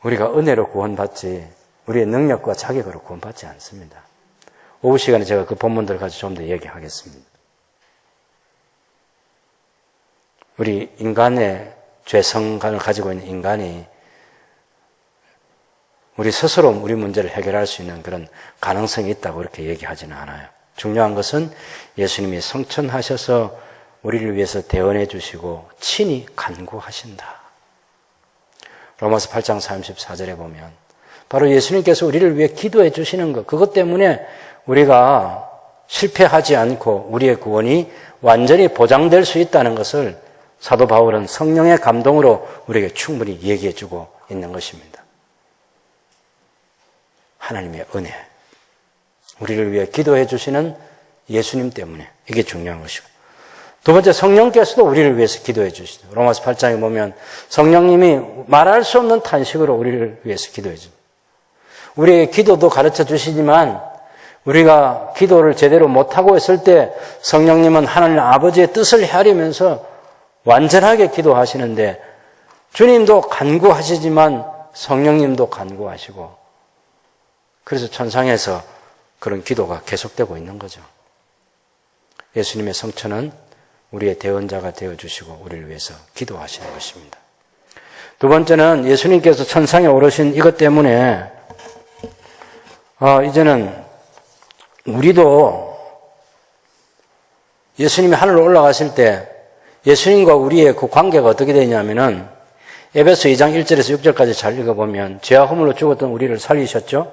우리가 은혜로 구원받지 우리의 능력과 자격으로 구원받지 않습니다. 오후 시간에 제가 그 본문들을 가지고 좀 더 얘기하겠습니다. 우리 인간의 죄성관을 가지고 있는 인간이 우리 스스로 우리 문제를 해결할 수 있는 그런 가능성이 있다고 그렇게 얘기하지는 않아요. 중요한 것은 예수님이 성천하셔서 우리를 위해서 대언해 주시고 친히 간구하신다. 로마서 8장 34절에 보면 바로 예수님께서 우리를 위해 기도해 주시는 것, 그것 때문에 우리가 실패하지 않고 우리의 구원이 완전히 보장될 수 있다는 것을 사도 바울은 성령의 감동으로 우리에게 충분히 얘기해 주고 있는 것입니다. 하나님의 은혜, 우리를 위해 기도해 주시는 예수님 때문에 이게 중요한 것이고, 두 번째 성령께서도 우리를 위해서 기도해 주시죠. 로마서 8장에 보면 성령님이 말할 수 없는 탄식으로 우리를 위해서 기도해 줍니다. 우리의 기도도 가르쳐 주시지만 우리가 기도를 제대로 못하고 있을 때 성령님은 하나님 아버지의 뜻을 헤아리면서 완전하게 기도하시는데 주님도 간구하시지만 성령님도 간구하시고 그래서 천상에서 그런 기도가 계속되고 있는 거죠. 예수님의 성천은 우리의 대언자가 되어주시고 우리를 위해서 기도하시는 것입니다. 두 번째는 예수님께서 천상에 오르신 이것 때문에 이제는 우리도 예수님이 하늘로 올라가실 때 예수님과 우리의 그 관계가 어떻게 되냐면은 에베소 2장 1절에서 6절까지 잘 읽어보면 죄와 허물로 죽었던 우리를 살리셨죠.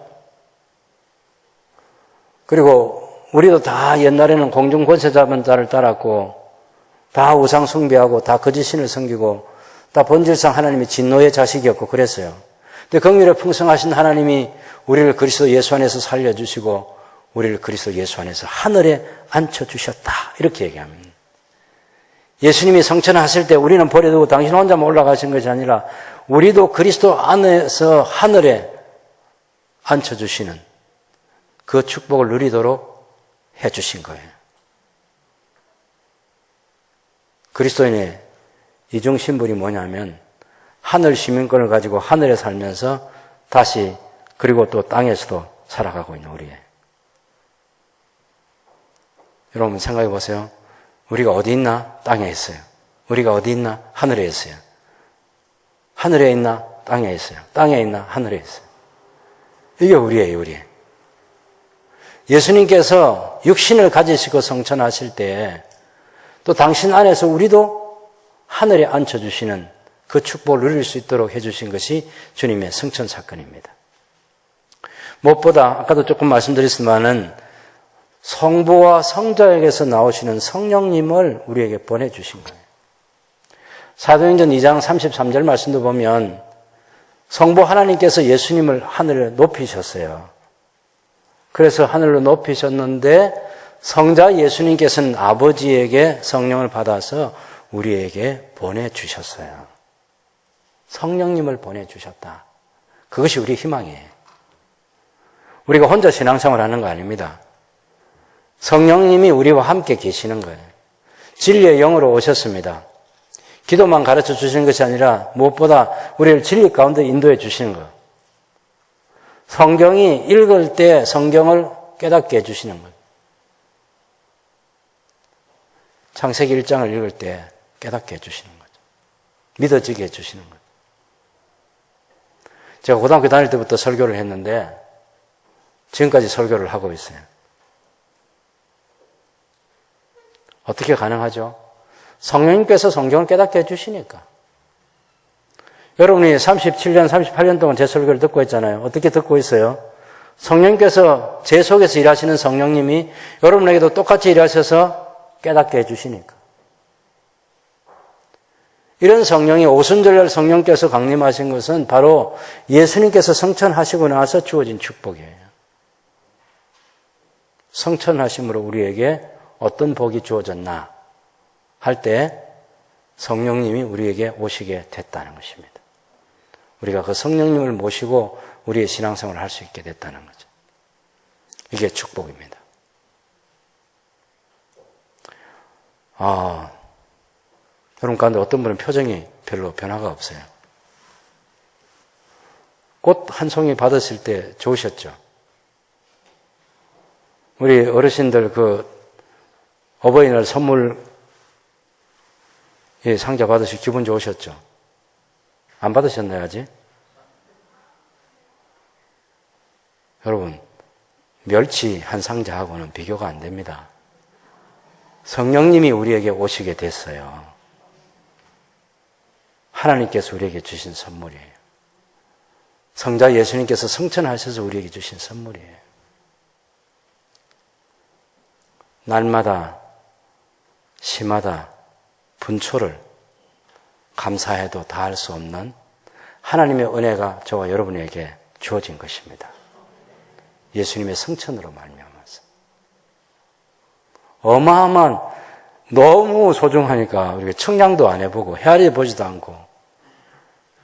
그리고 우리도 다 옛날에는 공중 권세 잡은 자를 따랐고 다 우상 숭배하고 다 거짓 신을 섬기고 다 본질상 하나님이 진노의 자식이었고 그랬어요. 근데 긍휼에 풍성하신 하나님이 우리를 그리스도 예수 안에서 살려주시고 우리를 그리스도 예수 안에서 하늘에 앉혀주셨다. 이렇게 얘기합니다. 예수님이 성천하실 때 우리는 버려두고 당신 혼자만 올라가신 것이 아니라 우리도 그리스도 안에서 하늘에 앉혀주시는 그 축복을 누리도록 해주신 거예요. 그리스도인의 이중 신분이 뭐냐면 하늘 시민권을 가지고 하늘에 살면서 다시 그리고 또 땅에서도 살아가고 있는 우리예요. 여러분 생각해 보세요. 우리가 어디 있나? 땅에 있어요. 우리가 어디 있나? 하늘에 있어요. 하늘에 있나? 땅에 있어요. 땅에 있나? 하늘에 있어요. 이게 우리예요, 우리. 예수님께서 육신을 가지시고 성천하실 때 또 당신 안에서 우리도 하늘에 앉혀주시는 그 축복을 누릴 수 있도록 해주신 것이 주님의 성천 사건입니다. 무엇보다 아까도 조금 말씀드렸지만은 성부와 성자에게서 나오시는 성령님을 우리에게 보내주신 거예요. 사도행전 2장 33절 말씀도 보면 성부 하나님께서 예수님을 하늘에 높이셨어요. 그래서 하늘로 높이셨는데 성자 예수님께서는 아버지에게 성령을 받아서 우리에게 보내주셨어요. 성령님을 보내주셨다. 그것이 우리 희망이에요. 우리가 혼자 신앙생활 하는 거 아닙니다. 성령님이 우리와 함께 계시는 거예요. 진리의 영으로 오셨습니다. 기도만 가르쳐 주시는 것이 아니라 무엇보다 우리를 진리 가운데 인도해 주시는 거예요. 성경이 읽을 때 성경을 깨닫게 해주시는 거예요. 창세기 1장을 읽을 때 깨닫게 해주시는 거죠. 믿어지게 해주시는 거죠. 제가 고등학교 다닐 때부터 설교를 했는데 지금까지 설교를 하고 있어요. 어떻게 가능하죠? 성령님께서 성경을 깨닫게 해주시니까. 여러분이 37년, 38년 동안 제 설교를 듣고 있잖아요. 어떻게 듣고 있어요? 성령님께서 제 속에서 일하시는 성령님이 여러분에게도 똑같이 일하셔서 깨닫게 해주시니까. 이런 성령이 오순절날 성령께서 강림하신 것은 바로 예수님께서 성천하시고 나서 주어진 축복이에요. 성천하심으로 우리에게 어떤 복이 주어졌나 할 때 성령님이 우리에게 오시게 됐다는 것입니다. 우리가 그 성령님을 모시고 우리의 신앙생활을 할 수 있게 됐다는 거죠. 이게 축복입니다. 여러분 가운데 어떤 분은 표정이 별로 변화가 없어요. 꽃 한 송이 받으실 때 좋으셨죠? 우리 어르신들 어버이날 선물 상자 받으실 기분 좋으셨죠? 안 받으셨나요, 아직? 여러분, 멸치 한 상자하고는 비교가 안 됩니다. 성령님이 우리에게 오시게 됐어요. 하나님께서 우리에게 주신 선물이에요. 성자 예수님께서 성천하셔서 우리에게 주신 선물이에요. 날마다, 시마다 분초를 감사해도 다할 수 없는 하나님의 은혜가 저와 여러분에게 주어진 것입니다. 예수님의 성천으로 말미암아서. 어마어마한, 너무 소중하니까 우리가 청량도 안 해보고 헤아려 보지도 않고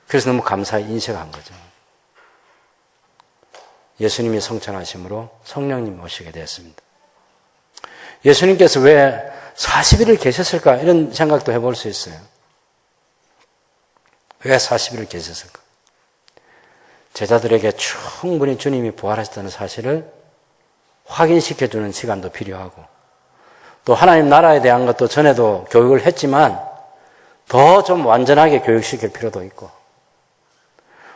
그래서 너무 감사히 인식한 거죠. 예수님이 성천하심으로 성령님이 오시게 되었습니다. 예수님께서 왜 40일을 계셨을까? 이런 생각도 해볼 수 있어요. 왜 40일을 계셨을까? 제자들에게 충분히 주님이 부활하셨다는 사실을 확인시켜주는 시간도 필요하고 또 하나님 나라에 대한 것도 전에도 교육을 했지만 더 좀 완전하게 교육시킬 필요도 있고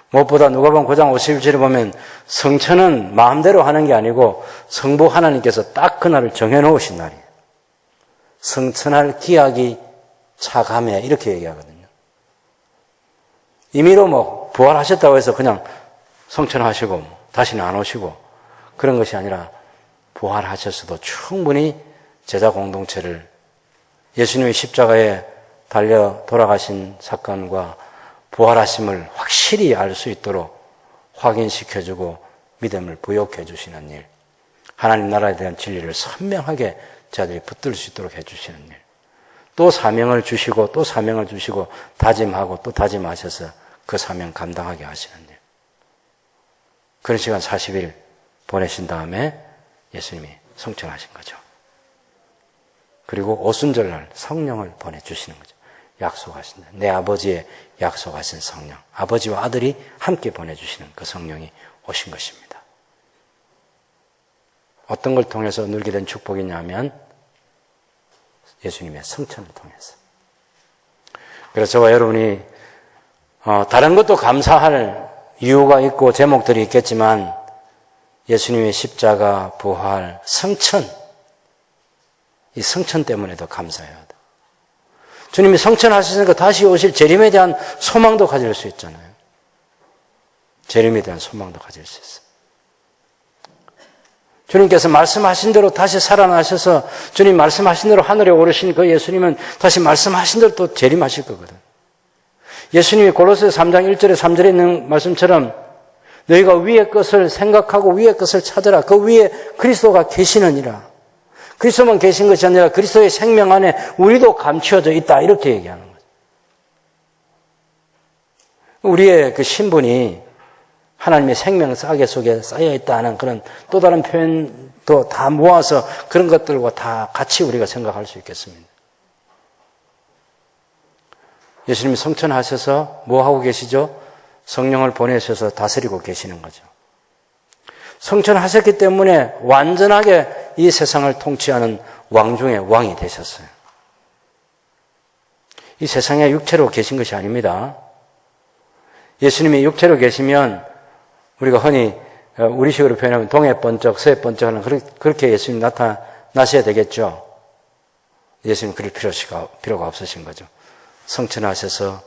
무엇보다 누가복음 9장 51절에 보면 성천은 마음대로 하는 게 아니고 성부 하나님께서 딱 그날을 정해놓으신 날이에요. 성천할 기약이 차감해 이렇게 얘기하거든요. 임의로 부활하셨다고 해서 그냥 성천하시고 다시는 안 오시고 그런 것이 아니라 부활하셨어도 충분히 제자 공동체를 예수님의 십자가에 달려 돌아가신 사건과 부활하심을 확실히 알 수 있도록 확인시켜주고 믿음을 부욕해 주시는 일, 하나님 나라에 대한 진리를 선명하게 자들이 붙들 수 있도록 해주시는 일, 또 사명을 주시고 또 사명을 주시고 다짐하고 또 다짐하셔서 그 사명 감당하게 하시는 일. 그런 시간 40일 보내신 다음에 예수님이 성천하신 거죠. 그리고 오순절날 성령을 보내주시는 거죠. 약속하신다. 내 아버지의 약속하신 성령, 아버지와 아들이 함께 보내주시는 그 성령이 오신 것입니다. 어떤 걸 통해서 누리게 된 축복이냐면 예수님의 성천을 통해서. 그래서 저와 여러분이 다른 것도 감사할 이유가 있고 제목들이 있겠지만 예수님의 십자가, 부활, 성천, 이 성천 때문에도 감사해야 돼. 주님이 성천하시니까 다시 오실 재림에 대한 소망도 가질 수 있잖아요. 재림에 대한 소망도 가질 수 있어요. 주님께서 말씀하신 대로 다시 살아나셔서 주님 말씀하신 대로 하늘에 오르신 그 예수님은 다시 말씀하신 대로 또 재림하실 거거든. 예수님이 골로새 3장 1절에 3절에 있는 말씀처럼 너희가 위의 것을 생각하고 위의 것을 찾으라. 그 위에 그리스도가 계시느니라. 그리스도만 계신 것이 아니라 그리스도의 생명 안에 우리도 감추어져 있다. 이렇게 얘기하는 거죠. 우리의 그 신분이 하나님의 생명 싸개 속에 쌓여 있다는 그런 또 다른 표현도 다 모아서 그런 것들과 다 같이 우리가 생각할 수 있겠습니다. 예수님이 성천하셔서 뭐 하고 계시죠? 성령을 보내셔서 다스리고 계시는 거죠. 성천하셨기 때문에 완전하게 이 세상을 통치하는 왕 중의 왕이 되셨어요. 이 세상에 육체로 계신 것이 아닙니다. 예수님이 육체로 계시면 우리가 흔히 우리식으로 표현하면 동해 번쩍 서해 번쩍 하는 그렇게 예수님 나타나셔야 되겠죠. 예수님 그럴 필요가 없으신 거죠. 성천하셔서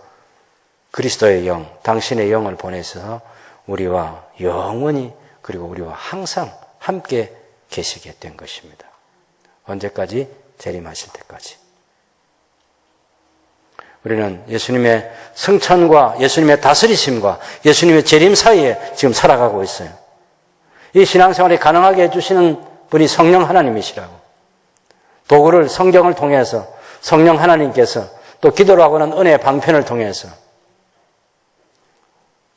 그리스도의 영, 당신의 영을 보내셔서 우리와 영원히 그리고 우리와 항상 함께 계시게 된 것입니다. 언제까지? 재림하실 때까지. 우리는 예수님의 성천과 예수님의 다스리심과 예수님의 재림 사이에 지금 살아가고 있어요. 이 신앙생활이 가능하게 해주시는 분이 성령 하나님이시라고. 도구를 성경을 통해서 성령 하나님께서 또 기도로 하고는 은혜의 방편을 통해서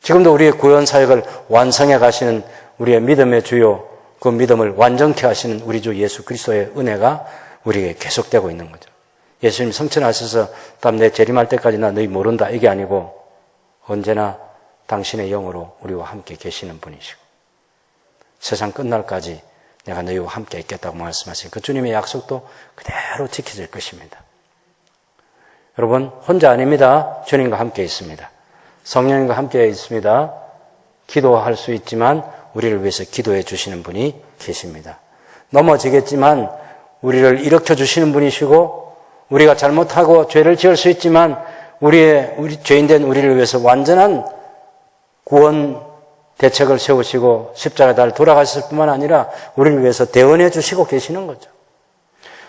지금도 우리의 구원 사역을 완성해 가시는 우리의 믿음의 주요 그 믿음을 완전케 하시는 우리 주 예수 그리스도의 은혜가 우리에게 계속되고 있는 거죠. 예수님 성천하셔서 다음 내 재림할 때까지 나 너희 모른다 이게 아니고 언제나 당신의 영으로 우리와 함께 계시는 분이시고 세상 끝날까지 내가 너희와 함께 있겠다고 말씀하신 그 주님의 약속도 그대로 지켜질 것입니다. 여러분 혼자 아닙니다. 주님과 함께 있습니다. 성령님과 함께 있습니다. 기도할 수 있지만 우리를 위해서 기도해 주시는 분이 계십니다. 넘어지겠지만 우리를 일으켜 주시는 분이시고 우리가 잘못하고 죄를 지을 수 있지만 우리 죄인된 우리를 위해서 완전한 구원 대책을 세우시고 십자가에 달 돌아가셨을 뿐만 아니라 우리를 위해서 대언해 주시고 계시는 거죠.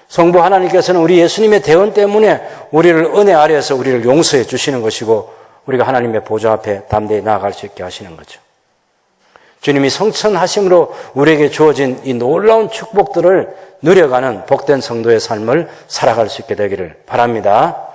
성부 하나님께서는 우리 예수님의 대언 때문에 우리를 은혜 아래에서 우리를 용서해 주시는 것이고 우리가 하나님의 보좌 앞에 담대히 나아갈 수 있게 하시는 거죠. 주님이 성천하심으로 우리에게 주어진 이 놀라운 축복들을 누려가는 복된 성도의 삶을 살아갈 수 있게 되기를 바랍니다.